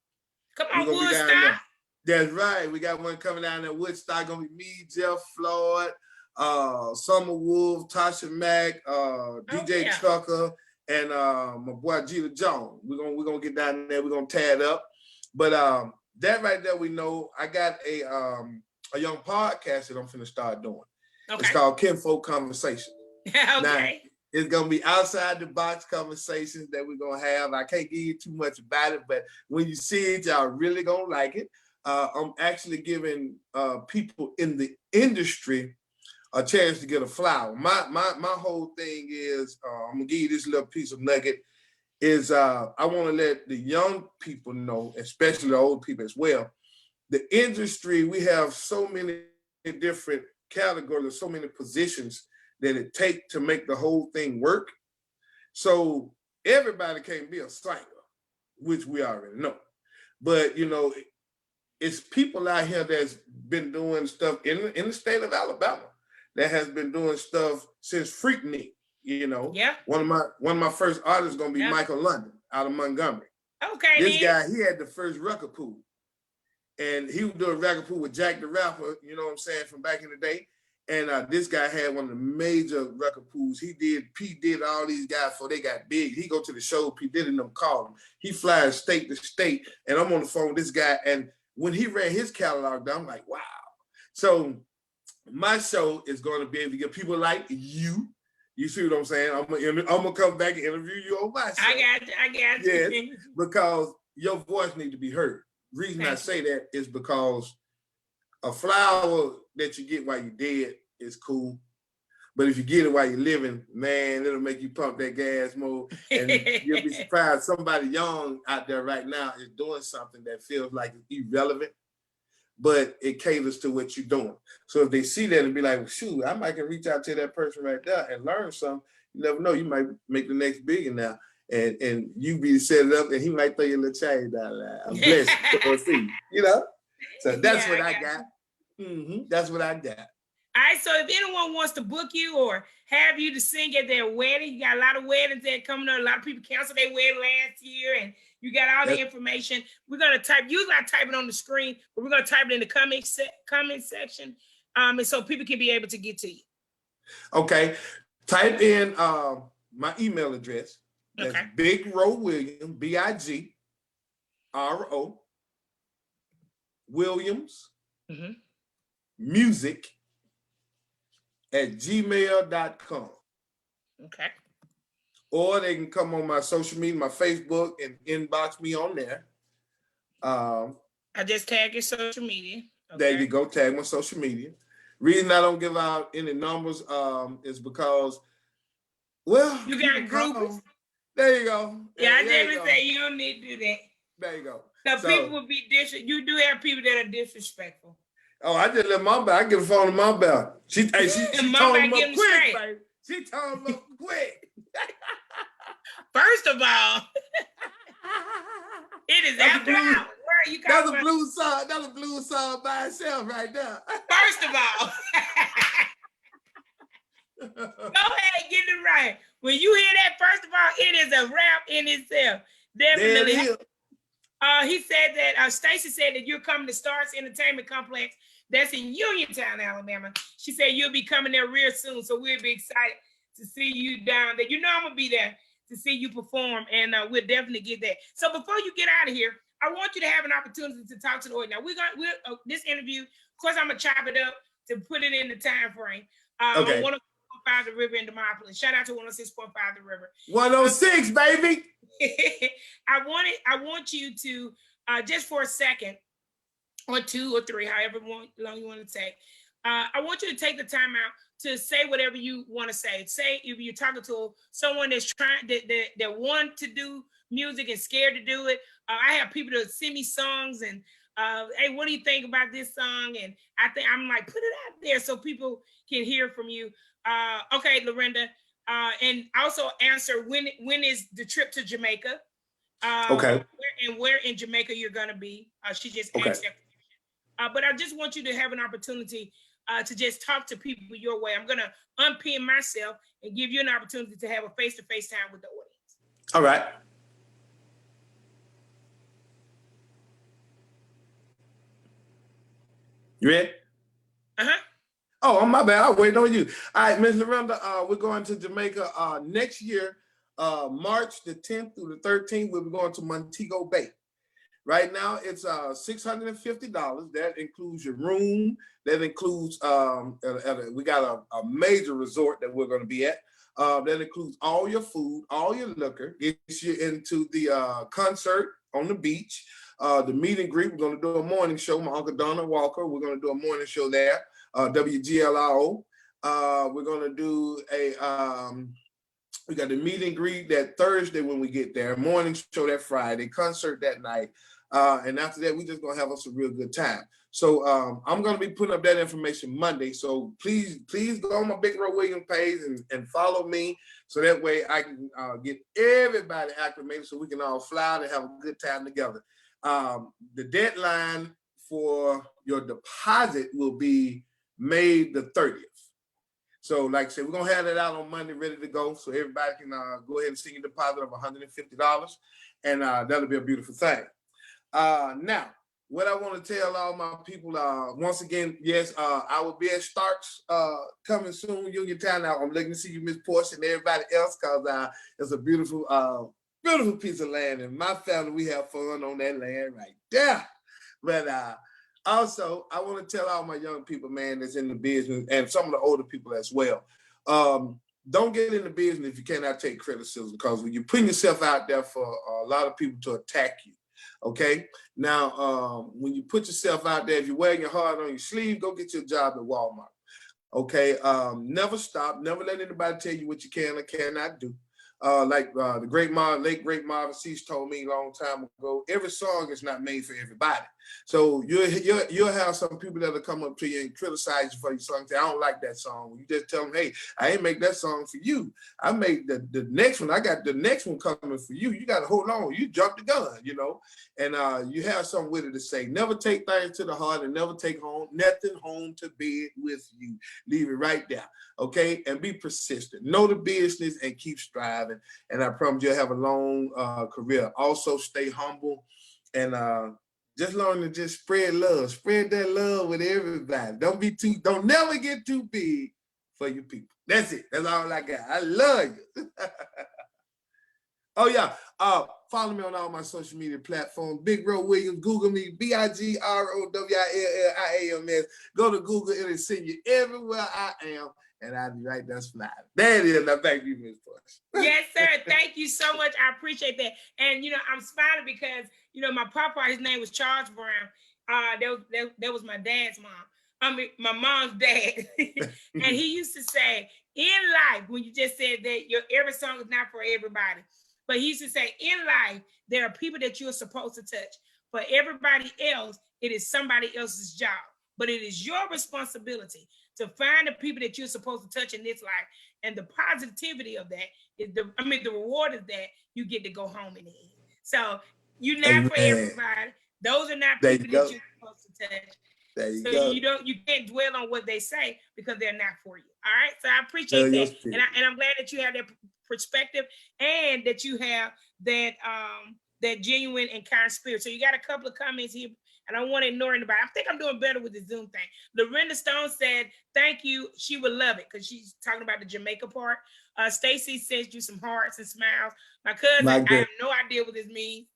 Come on, Woodstock. That's right. We got one coming down at Woodstock. Gonna be me, Jeff Floyd, Summer Wolf, Tasha Mack, DJ Trucker, and my boy Gila Jones. We're gonna get down there. We're gonna tear it up. But that right there, we know. I got a young podcast that I'm finna start doing. Okay. It's called Kinfolk Conversations. Okay. Now, it's gonna be outside the box conversations that we're gonna have. I can't give you too much about it, but when you see it, y'all really gonna like it. I'm actually giving people in the industry a chance to get a flower. My whole thing is, I'm gonna give you this little piece of nugget, is I want to let the young people know, especially the old people as well, the industry, we have so many different categories, so many positions that it takes to make the whole thing work. So everybody can't be a singer, which we already know. But, it's people out here that's been doing stuff in the state of Alabama that has been doing stuff since Freaknik, Yeah. One of my first artists is gonna be Michael London out of Montgomery. Okay. This guy, he had the first record pool. And he was doing record pool with Jack the Rapper, from back in the day. And this guy had one of the major record pools. P did all these guys before they got big. He go to the show, P did them call him. He flies state to state, and I'm on the phone with this guy, and when he ran his catalog down, I'm like, wow. So my show is going to be able to get people like you. You see what I'm saying? I'm gonna come back and interview you on my show. I got you. Yes, because your voice needs to be heard. Reason I say that is because a flower that you get while you're dead is cool. But if you get it while you're living, man, it'll make you pump that gas more. And you'll be surprised somebody young out there right now is doing something that feels like it's irrelevant, but it caters to what you're doing. So if they see that and be like, well, shoot, I might can reach out to that person right there and learn something. You never know, you might make the next billionaire. And you be set it up and he might throw you a little change down there. I'm blessed to see, So that's what I got. Mm-hmm. That's what I got. All right, so if anyone wants to book you or have you to sing at their wedding, you got a lot of weddings that are coming up. A lot of people canceled their wedding last year, and you got all the information. We're going to usually I type it on the screen, but we're going to type it in the comment section, and so people can be able to get to you. Okay. Type in my email address. That's Big Ro Williams, BIGRO Williams, music @gmail.com. Okay. Or they can come on my social media, my Facebook, and inbox me on there. I just tag your social media. Okay. There you go, tag my social media. Reason I don't give out any numbers is because, well, you got groups. There you go. Yeah, I definitely say you don't need to do that. There you go. So people will be you do have people that are disrespectful. Oh, I just let Mom back. I get a phone to Mom Bell. She told him up quick, baby. She told him up quick. First of all, it is after hours. Where are you That's a blues song. That's a blues song by itself right there. First of all, go ahead, get it right. When you hear that, first of all, it is a rap in itself. Definitely. He said that Stacy said that you're coming to Stars Entertainment Complex. That's in Uniontown, Alabama. She said you'll be coming there real soon, so we'll be excited to see you down there. I'm gonna be there to see you perform, and we'll definitely get that. So before you get out of here, I want you to have an opportunity to talk to the audience. Now this interview, of course, I'm gonna chop it up to put it in the time frame. On 106.5 The River in Demopolis. Shout out to 106.5 The River. 106, baby. I want you to just for a second, or 2 or 3, however long you want to take. I want you to take the time out to say whatever you want to say. Say if you're talking to someone that's trying that want to do music and scared to do it. I have people that send me songs and hey, what do you think about this song? And I'm like, put it out there so people can hear from you. Okay, Lorinda, and also answer when is the trip to Jamaica? Okay. Where in Jamaica you're gonna be? She just asked that. But I just want you to have an opportunity to just talk to people your way. I'm gonna unpin myself and give you an opportunity to have a face-to-face time with the audience. All right. You ready? Oh, my bad. I'll wait on you. All right, Miss Lorinda, we're going to Jamaica next year, March the 10th through the 13th. We'll be going to Montego Bay. Right now, it's $650. That includes your room. That includes, we got a major resort that we're going to be at. That includes all your food, all your liquor, gets you into the concert on the beach, the meet and greet. We're going to do a morning show. My Uncle Donald Walker, we're going to do a morning show there. WGLIO. We're going to do we got the meet and greet that Thursday when we get there, morning show that Friday, concert that night. And after that, we just going to have us a real good time. So I'm going to be putting up that information Monday. So please go on my Big Row Williams page and follow me. So that way I can get everybody acclimated so we can all fly out and have a good time together. The deadline for your deposit will be May the 30th. So like I said, we're going to have that out on Monday, ready to go. So everybody can go ahead and send a deposit of $150. And that'll be a beautiful thing. Now, what I want to tell all my people, once again, yes, I will be at Starks coming soon, Union Town. Now, I'm looking to see you, Miss Portia, and everybody else, because it's a beautiful, beautiful piece of land. And my family, we have fun on that land right there. But also, I want to tell all my young people, man, that's in the business, and some of the older people as well. Don't get in the business if you cannot take criticism, because when you're putting yourself out there for a lot of people to attack you, okay? Now, when you put yourself out there, if you're wearing your heart on your sleeve, go get your job at Walmart, okay? Never stop. Never let anybody tell you what you can or cannot do. Like the late great Marvin Cease told me a long time ago, every song is not made for everybody. So you'll have some people that'll come up to you and criticize you for your song. Say, I don't like that song. You just tell them, hey, I ain't make that song for you. I made the next one. I got the next one coming for you. You got to hold on. You jumped the gun, you know. And you have something with it to say. Never take things to the heart and never take nothing home to bed with you. Leave it right there, okay? And be persistent. Know the business and keep striving. And I promise you'll have a long career. Also, stay humble and just learn to just spread love. Spread that love with everybody. Don't never get too big for your people. That's it. That's all I got. I love you. Oh yeah. Follow me on all my social media platforms. Big Row Williams. Google me. BIGROWILLIAMS. Go to Google. It'll send you everywhere I am. And I'll be right there smiling. There it is. Now, thank you, Ms. Portia. Yes, sir. Thank you so much. I appreciate that. And, you know, I'm smiling because, you know, my papa, his name was Charles Brown. That was my dad's mom. I mean, my mom's dad. And he used to say, in life, when you just said that every song is not for everybody, but he used to say, in life, there are people that you're supposed to touch. For everybody else, it is somebody else's job. But it is your responsibility to find the people that you're supposed to touch in this life. And the positivity of that is the reward is that you get to go home in the end. So you're not for everybody. Those are not people that you're supposed to touch. So you can't dwell on what they say because they're not for you. All right. So I appreciate that. And I'm glad that you have that perspective and that you have that that genuine and kind spirit. So you got a couple of comments here. I don't want to ignore anybody. I think I'm doing better with the Zoom thing. Lorinda Stone said, thank you. She would love it because she's talking about the Jamaica part. Stacy sends you some hearts and smiles. My cousin, I have no idea what this means.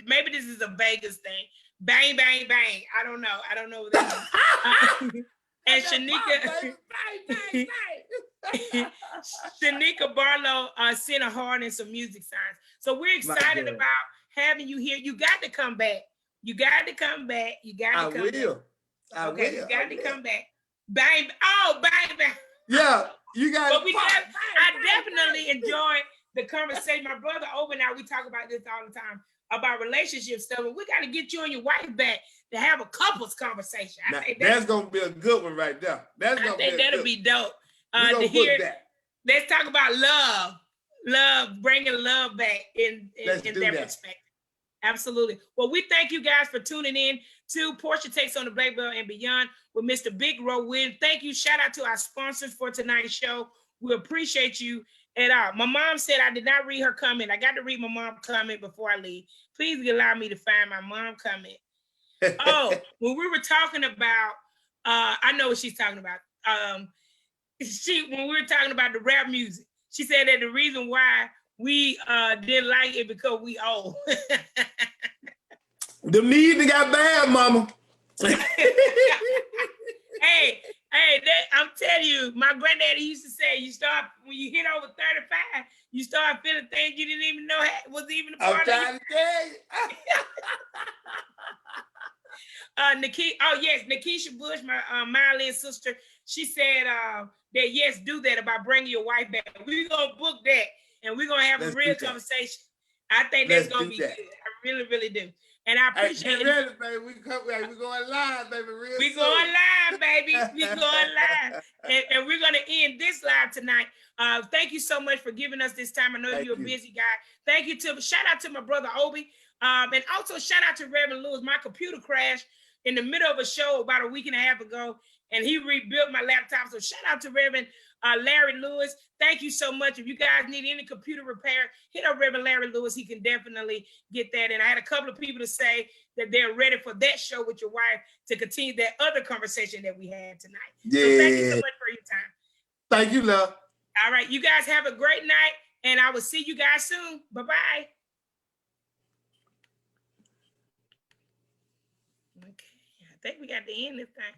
Maybe this is a Vegas thing. Bang, bang, bang. I don't know what that means. And Shanika Barlow sent a heart and some music signs. So we're excited about having you here. You got to come back. You got to come back. You got to come back. I will. You got to come back. Bang. Oh, bang, bang. Yeah, you got it. I definitely enjoyed the conversation. My brother Obi and I, we talk about this all the time about relationship stuff, and we got to get you and your wife back to have a couples conversation. I think that's gonna be a good one right there. I think that'll be dope. To hear that. Let's talk about love, bringing love back in that perspective. Absolutely. Well, we thank you guys for tuning in to Portia Takes on the BlackBelt and Beyond with Mr. Big Row Williams. Thank you. Shout out to our sponsors for tonight's show. We appreciate you at all. My mom said I did not read her comment. I got to read my mom's comment before I leave. Please allow me to find my mom comment. Oh, when we were talking about, I know what she's talking about. When we were talking about the rap music, she said that the reason why we didn't like it because we old. The music got bad, mama. Hey, I'm telling you, my granddaddy used to say, when you hit over 35, you start feeling things you didn't even know was even a part of it. I'm trying to tell you. Nikisha Bush, my Marilyn sister, she said that yes, do that about bringing your wife back. We're going to book that, and we're going to have a real conversation. I think that's going to be good. I really, really do. And I appreciate it. Ready, baby. We're going live, baby. We're going live, baby. We're going live. And we're going to end this live tonight. Thank you so much for giving us this time. I know you're a busy guy. Thank you. Shout out to my brother, Obi. And also shout out to Reverend Lewis. My computer crashed in the middle of a show about a week and a half ago, and he rebuilt my laptop. So shout out to Reverend Larry Lewis. Thank you so much. If you guys need any computer repair, hit up Reverend Larry Lewis. He can definitely get that. And I had a couple of people to say that they're ready for that show with your wife to continue that other conversation that we had tonight. Yeah. So thank you so much for your time. Thank you, love. All right. You guys have a great night, and I will see you guys soon. Bye-bye. Okay. I think we got to end this thing.